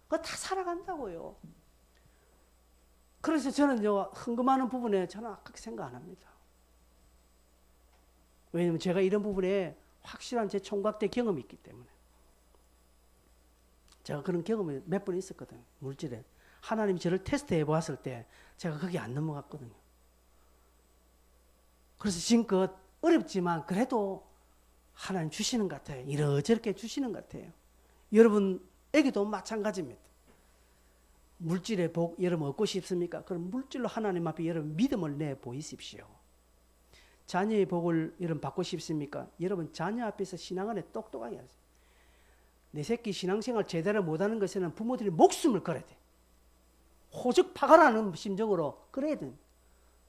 그거 다 살아간다고요. 그래서 저는요 흥금하는 부분에 저는 그렇게 생각 안 합니다. 왜냐면 제가 이런 부분에 확실한 제 총각대 경험이 있기 때문에. 제가 그런 경험이 몇 번 있었거든요. 물질에. 하나님이 저를 테스트해 보았을 때 제가 거기 안 넘어갔거든요. 그래서 지금껏 어렵지만 그래도 하나님 주시는 것 같아요. 이러저렇게 주시는 것 같아요. 여러분에게도 마찬가지입니다. 물질의 복 여러분 얻고 싶습니까? 그럼 물질로 하나님 앞에 여러분 믿음을 내 보이십시오. 자녀의 복을 여러분 받고 싶습니까? 여러분 자녀 앞에서 신앙안에 똑똑하게 하세요. 내 새끼 신앙생활 제대로 못하는 것에는 부모들이 목숨을 걸어야 돼. 호적 파가라는 심정으로 그래야 돼.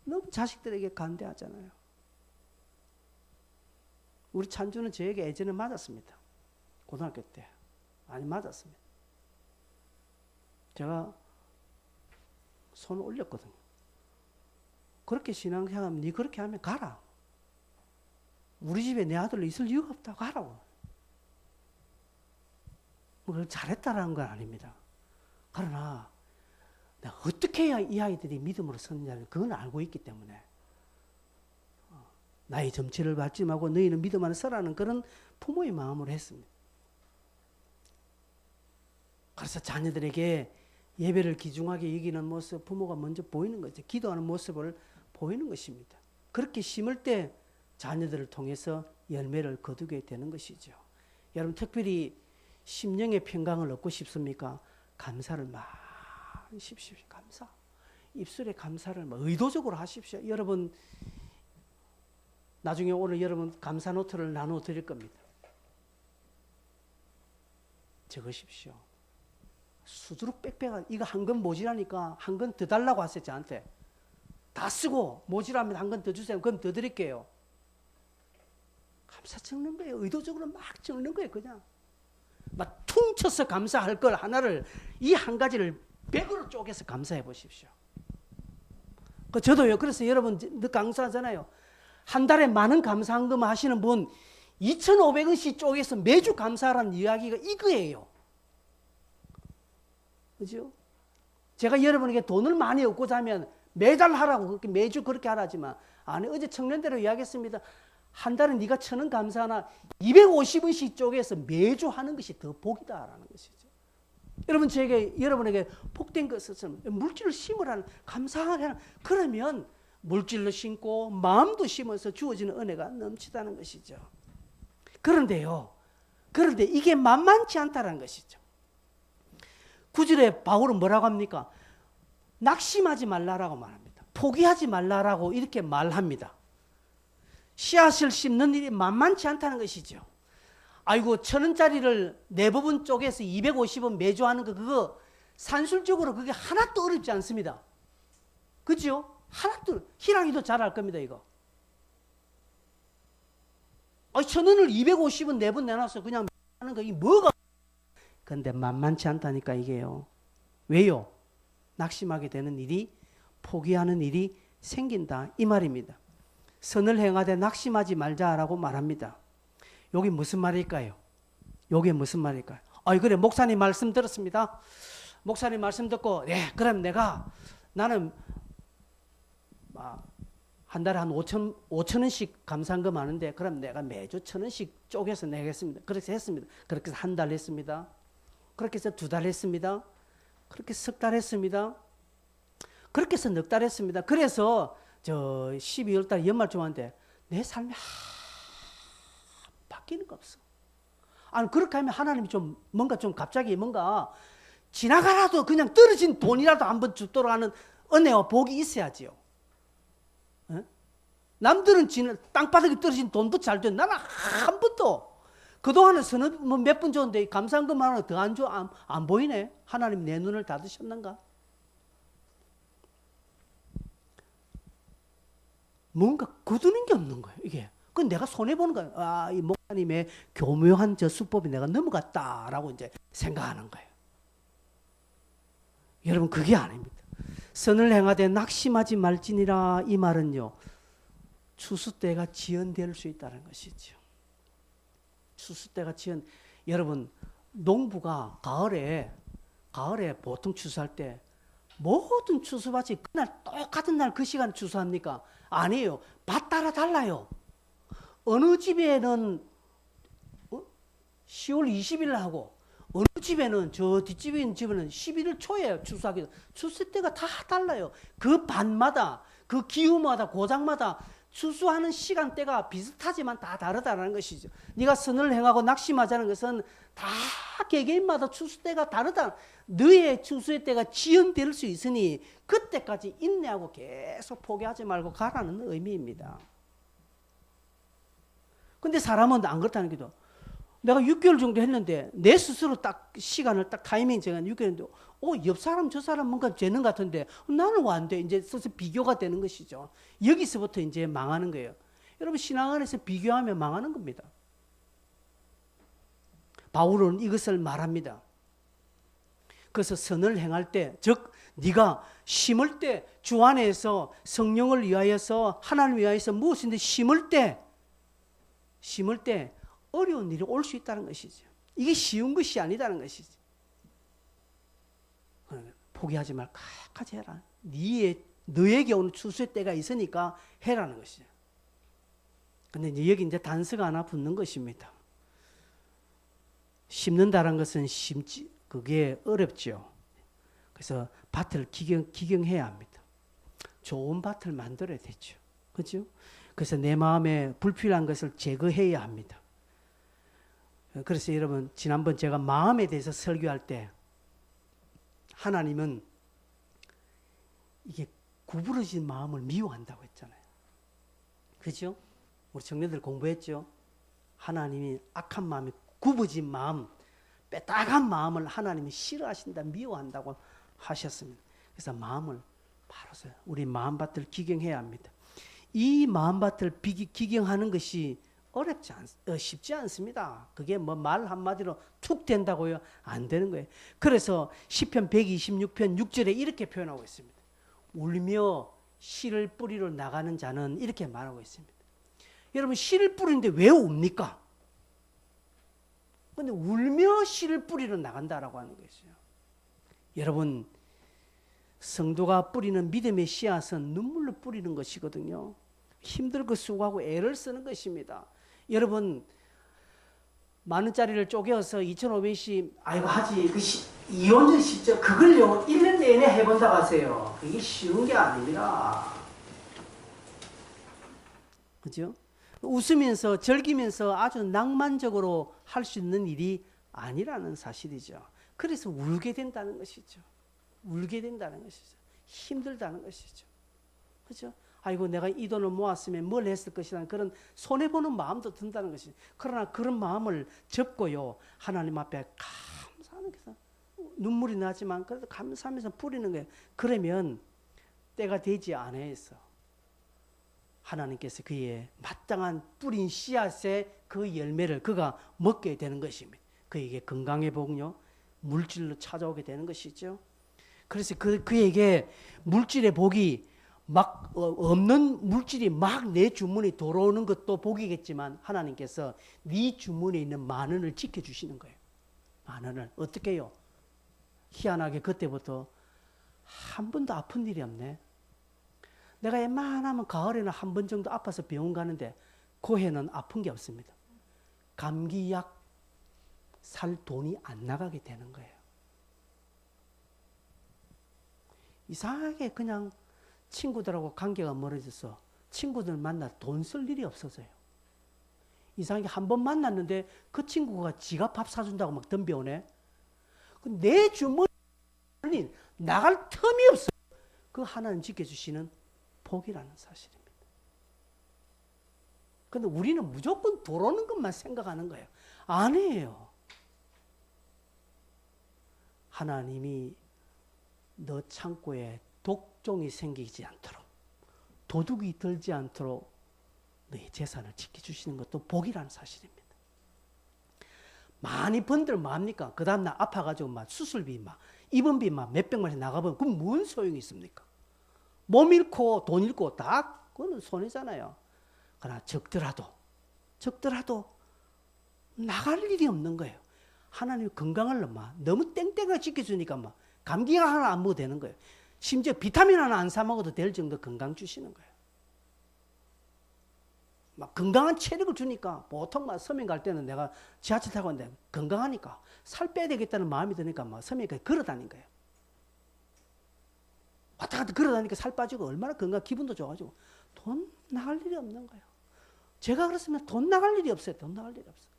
너무 자식들에게 간대하잖아요. 우리 찬주는 저에게 예전에 맞았습니다. 고등학교 때 많이 맞았습니다. 제가 손을 올렸거든요. 그렇게 신앙생활하면 네 그렇게 하면 가라. 우리 집에 내 아들로 있을 이유가 없다. 가라고. 뭐 잘했다라는 건 아닙니다. 그러나 내가 어떻게 해야 이 아이들이 믿음으로 서느냐를 그건 알고 있기 때문에 나의 점치를 받지 말고 너희는 믿음 안에 서라는 그런 부모의 마음으로 했습니다. 그래서 자녀들에게 예배를 귀중하게 여기는 모습 부모가 먼저 보이는 거죠. 기도하는 모습을 보이는 것입니다. 그렇게 심을 때 자녀들을 통해서 열매를 거두게 되는 것이죠. 여러분 특별히 심령의 평강을 얻고 싶습니까? 감사를 많이 십시오. 감사. 입술에 감사를 의도적으로 하십시오. 여러분 나중에 오늘 여러분 감사 노트를 나눠 드릴 겁니다. 적으십시오. 수두룩 빽빽한 이거 한 건 모자라니까 한 건 더 달라고 하세요. 저한테. 다 쓰고 모자라면 한 건 더 주세요. 그럼 더 드릴게요. 감사 적는 거예요. 의도적으로 막 적는 거예요. 그냥. 막 퉁쳐서 감사할 걸 하나를 이 한 가지를 100으로 쪼개서 감사해 보십시오. 저도요. 그래서 여러분 늘 감사하잖아요. 한 달에 많은 감사한금 하시는 분 2,500원씩 쪼개서 매주 감사하라는 이야기가 이거예요. 그죠? 제가 여러분에게 돈을 많이 얻고자 하면 매달 하라고 그렇게 매주 그렇게 하라지만 아니 어제 청년대로 이야기했습니다. 한 달에 네가 1,000원 감사하나 250원씩 쪼개서 매주 하는 것이 더 복이다라는 것이죠. 여러분 저에게 여러분에게 복된 것은 물질을 심으라는 감사하는 그러면 물질로 심고 마음도 심어서 주어지는 은혜가 넘치다는 것이죠. 그런데 이게 만만치 않다는 것이죠. 9절에 바울은 뭐라고 합니까? 낙심하지 말라라고 말합니다. 포기하지 말라라고 이렇게 말합니다. 씨앗을 심는 일이 만만치 않다는 것이죠. 아이고 1,000원짜리를 네 부분 쪼개서 250원 매주 하는 거 그거 산술적으로 그게 하나도 어렵지 않습니다. 그죠? 하나도 희랑이도 잘 알 겁니다 이거. 1,000원을 250원 네 번 내놔서 그냥 하는 거 이게 뭐가? 근데 만만치 않다니까 이게요. 왜요? 낙심하게 되는 일이 포기하는 일이 생긴다 이 말입니다. 선을 행하되 낙심하지 말자라고 말합니다. 여기 무슨 말일까요? 여기 무슨 말일까요? 그래 목사님 말씀 들었습니다. 목사님 말씀 듣고 그럼 나는 한 달에 한 5,000원씩 감사한금 하는데 그럼 내가 매주 1,000원씩 쪼개서 내겠습니다. 그렇게 했습니다. 그렇게 해서 한 달 했습니다. 그렇게 해서 2달 했습니다. 그렇게 해서 3달 했습니다. 그렇게 해서 4달 했습니다. 그래서 저 12월 달 연말쯤한테 내 삶이 바뀌는 거 없어. 아니 그렇게 하면 하나님이 뭔가 갑자기 뭔가 지나가라도 그냥 떨어진 돈이라도 한번 주도록 하는 은혜와 복이 있어야지요. 남들은 땅바닥에 떨어진 돈도 잘 돼. 나는 한 번도 그동안은 몇 번 줬는데 감사한금 하나 더 안 줘. 안 보이네. 하나님 내 눈을 닫으셨는가? 뭔가 거두는 게 없는 거예요. 이게. 그건 내가 손해보는 거예요. 이 목사님의 교묘한 저 수법이 내가 넘어갔다라고 이제 생각하는 거예요. 여러분 그게 아닙니다. 선을 행하되 낙심하지 말지니라 이 말은요. 추수 때가 지연될 수 있다는 것이죠. 추수 때가 지은 여러분 농부가 가을에 보통 추수할 때 모든 추수밭이 그날 똑같은 날 그 시간에 추수합니까? 아니에요. 밭 따라 달라요. 어느 집에는 10월 20일 하고 어느 집에는 저 뒷집에 있는 집에는 11월 초에 추수하기도 추수 때가 다 달라요. 그 밭마다 그 기후마다 고장마다 추수하는 시간대가 비슷하지만 다 다르다는 것이죠. 네가 선을 행하고 낙심하자는 것은 다 개개인마다 추수 때가 다르다. 너의 추수의 때가 지연될 수 있으니 그때까지 인내하고 계속 포기하지 말고 가라는 의미입니다. 근데 사람은 안 그렇다는 게도 내가 6개월 정도 했는데 내 스스로 딱 시간을 딱 타이밍 정한 6개월인데 옆 사람 저 사람 뭔가 재능 같은데 나는 왜 안 돼? 이제 슬슬 비교가 되는 것이죠. 여기서부터 이제 망하는 거예요. 여러분 신앙 안에서 비교하면 망하는 겁니다. 바울은 이것을 말합니다. 그래서 선을 행할 때, 즉 네가 심을 때 주 안에서 성령을 위하여서 하나님을 위하여서 무엇인데 심을 때 어려운 일이 올 수 있다는 것이죠. 이게 쉬운 것이 아니다는 것이죠. 포기하지 말고 끝까지 해라. 너에게 오는 추수의 때가 있으니까 해라는 것이죠. 근데 여기 이제 단서가 하나 붙는 것입니다. 심는다는 것은 그게 어렵죠. 그래서 밭을 기경해야 합니다. 좋은 밭을 만들어야 되죠. 그렇죠? 그래서 내 마음에 불필요한 것을 제거해야 합니다. 그래서 여러분 지난번 제가 마음에 대해서 설교할 때 하나님은 이게 구부러진 마음을 미워한다고 했잖아요. 그렇죠? 우리 청년들 공부했죠? 하나님이 악한 마음이 굽어진 마음, 빼딱한 마음을 하나님이 싫어하신다, 미워한다고 하셨습니다. 그래서 마음을 바로 우리 마음밭을 기경해야 합니다. 이 마음밭을 기경하는 것이 쉽지 않습니다. 그게 뭐 말 한마디로 툭 된다고요? 안 되는 거예요. 그래서 시편 126편 6절에 이렇게 표현하고 있습니다. 울며 씨를 뿌리러 나가는 자는 이렇게 말하고 있습니다. 여러분 씨를 뿌리는데 왜 웁니까? 그런데 울며 씨를 뿌리러 나간다라고 하는 것이죠. 여러분 성도가 뿌리는 믿음의 씨앗은 눈물로 뿌리는 것이거든요. 힘들고 수고하고 애를 쓰는 것입니다. 여러분 만 원짜리를 쪼개서 2,500원씩 아이고 하지 이혼전 쉽죠. 그걸요 1년 내내 해본다고 하세요. 그게 쉬운 게 아닙니다. 그죠? 웃으면서 즐기면서 아주 낭만적으로 할 수 있는 일이 아니라는 사실이죠. 그래서 울게 된다는 것이죠. 울게 된다는 것이죠. 힘들다는 것이죠. 그죠? 아이고 내가 이 돈을 모았으면 뭘 했을 것이라는 그런 손해보는 마음도 든다는 것이죠. 그러나 그런 마음을 접고요. 하나님 앞에 감사하는 것은 눈물이 나지만 그래도 감사하면서 뿌리는 거예요. 그러면 때가 되지 않아서 하나님께서 그의 마땅한 뿌린 씨앗의 그 열매를 그가 먹게 되는 것입니다. 그에게 건강의 복요, 물질로 찾아오게 되는 것이죠. 그래서 그에게 물질의 복이 막 없는 물질이 막 내 주머니에 들어오는 것도 복이겠지만 하나님께서 네 주머니에 있는 만 원을 지켜주시는 거예요. 만 원을 어떻게 해요? 희한하게 그때부터 한 번도 아픈 일이 없네. 내가 웬만하면 가을에는 한 번 정도 아파서 병원 가는데 그 해는 아픈 게 없습니다. 감기약 살 돈이 안 나가게 되는 거예요. 이상하게 그냥 친구들하고 관계가 멀어져서 친구들 만나 돈 쓸 일이 없어서요. 이상하게 한 번 만났는데 그 친구가 지가 밥 사준다고 막 덤벼오네. 내 주머니 나갈 틈이 없어요. 그 하나님 지켜주시는 복이라는 사실입니다. 그런데 우리는 무조건 들어오는 것만 생각하는 거예요. 아니에요. 하나님이 너 창고에 독종이 생기지 않도록 도둑이 들지 않도록 너의 재산을 지켜주시는 것도 복이라는 사실입니다. 많이 번들 뭐합니까? 그 다음날 아파가지고 막 수술비 막 입원비 막 몇백만 원 나가보면 그건 뭔 소용이 있습니까? 몸 잃고 돈 잃고 다 그거는 손해잖아요. 그러나 적더라도 나갈 일이 없는 거예요. 하나님 건강을 너무 땡땡하게 지켜주니까 감기가 하나 안 먹어도 되는 거예요. 심지어 비타민 하나 안 사 먹어도 될 정도 건강 주시는 거예요. 건강한 체력을 주니까 보통 서면 갈 때는 내가 지하철 타고 왔는데 건강하니까 살 빼야 되겠다는 마음이 드니까 서면까지 걸어 다닌 거예요. 왔다 갔다 걸어 다니니까 살 빠지고 얼마나 건강 기분도 좋아지고 돈 나갈 일이 없는 거예요. 제가 그랬으면 돈 나갈 일이 없어요. 돈 나갈 일이 없어요.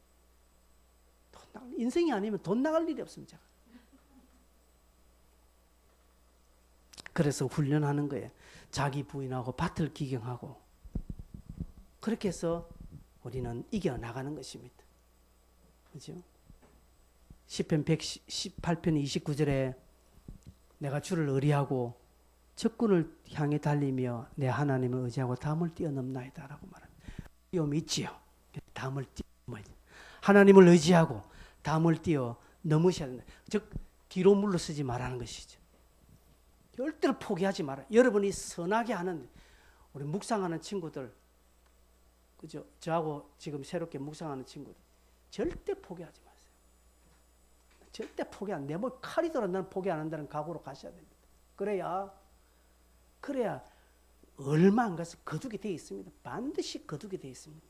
인생이 아니면 돈 나갈 일이 없습니다. 그래서 훈련하는 거예요. 자기 부인하고 밭을 기경하고 그렇게 해서 우리는 이겨나가는 것입니다. 그렇죠? 시편 118편 29절에 내가 주를 의리하고 적군을 향해 달리며 내 하나님을 의지하고 담을 뛰어넘나이다 라고 말합니다. 뛰어넘 있지요. 담을 뛰어넘어야 돼요. 하나님을 의지하고 담을 뛰어 넘으셔야 된다. 즉 뒤로 물러서지 말라는 것이죠. 절대로 포기하지 마라. 여러분이 선하게 하는 우리 묵상하는 친구들, 그죠? 저하고 지금 새롭게 묵상하는 친구들 절대 포기하지 마세요. 절대 포기 안. 내 뭐 칼이더라도 나는 포기 안 한다는 각오로 가셔야 됩니다. 그래야 얼마 안 가서 거두게 되어 있습니다. 반드시 거두게 되어 있습니다.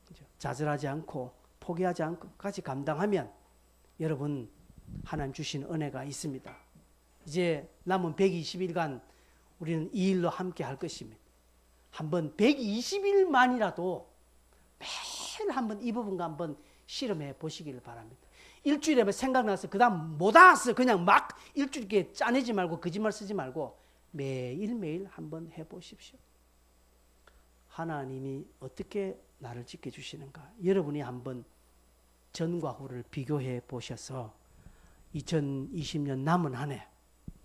그죠? 좌절하지 않고 포기하지 않고까지 감당하면 여러분 하나님 주신 은혜가 있습니다. 이제 남은 120일간 우리는 이 일로 함께 할 것입니다. 한번 120일만이라도 매일 한번 이 부분과 한번 실험해 보시기를 바랍니다. 일주일에 생각나서 그 다음 못 왔어 그냥 막 일주일 이렇게 짜내지 말고 거짓말 쓰지 말고 매일매일 한번 해보십시오. 하나님이 어떻게 나를 지켜주시는가 여러분이 한번 전과 후를 비교해 보셔서 2020년 남은 한 해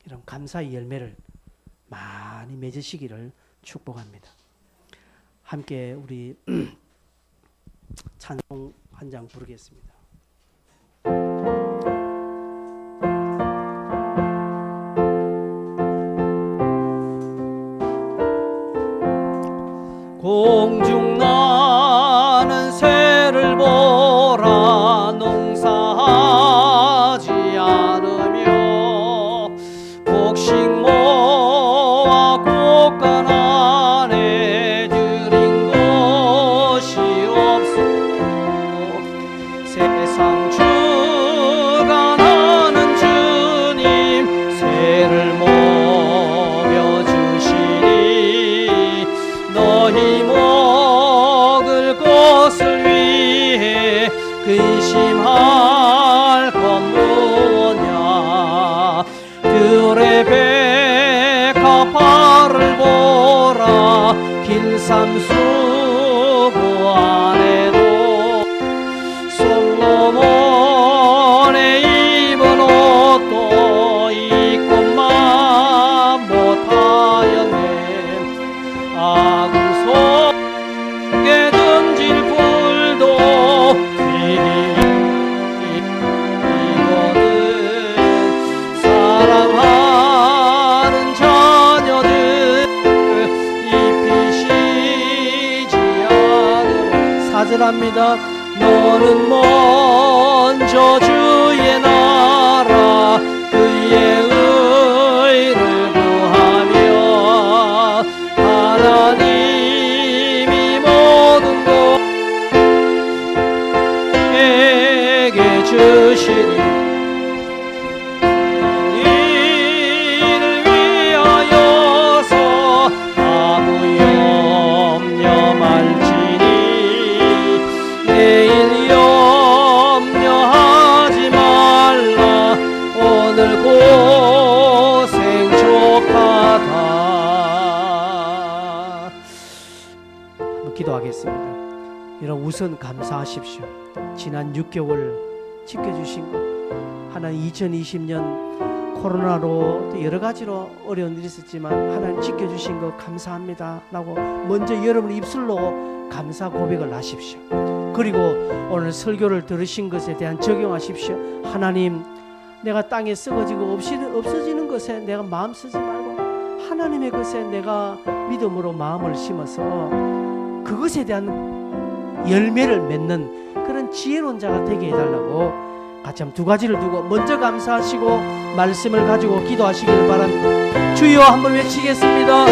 이런 감사의 열매를 많이 맺으시기를 축복합니다. 함께 우리 찬송 한 장 부르겠습니다. 공중 나는 새를 보라 농사하지 않으며 곡식 모아 곡간 안에 들인 것이 없소 세상 주관하는 주님 새를 먹여주시니 너희 먹을 것을 위해 근심할 것 무엇냐 들의 백합화를 보라 긴 삼수고 안에도 솔로몬의 입은 옷도 입고만 못하였네 아군 속에 던질 불도 이거는 사랑하는 자녀들 입히시지 않으려 사절합니다. 너는 먼저 주의 나라 그의 의를 구하며 하나님이 모든 것에게 주시니 이를 위하여서 아무 염려 말지니 내일 염려하지 말라 오늘 고생 족하다. 한번 기도하겠습니다. 여러분 우선 감사하십시오. 지난 6개월 지켜주신 것 하나님 2020년 코로나로 또 여러 가지로 어려운 일이 있었지만 하나님 지켜주신 것 감사합니다 라고 먼저 여러분의 입술로 감사 고백을 하십시오. 그리고 오늘 설교를 들으신 것에 대한 적용하십시오. 하나님 내가 땅에 썩어지고 없어지는 것에 내가 마음 쓰지 말고 하나님의 것에 내가 믿음으로 마음을 심어서 그것에 대한 열매를 맺는 그런 지혜로운 자가 되게 해달라고 같이 한번 두 가지를 두고 먼저 감사하시고 말씀을 가지고 기도하시기를 바랍니다. 주여 한번 외치겠습니다.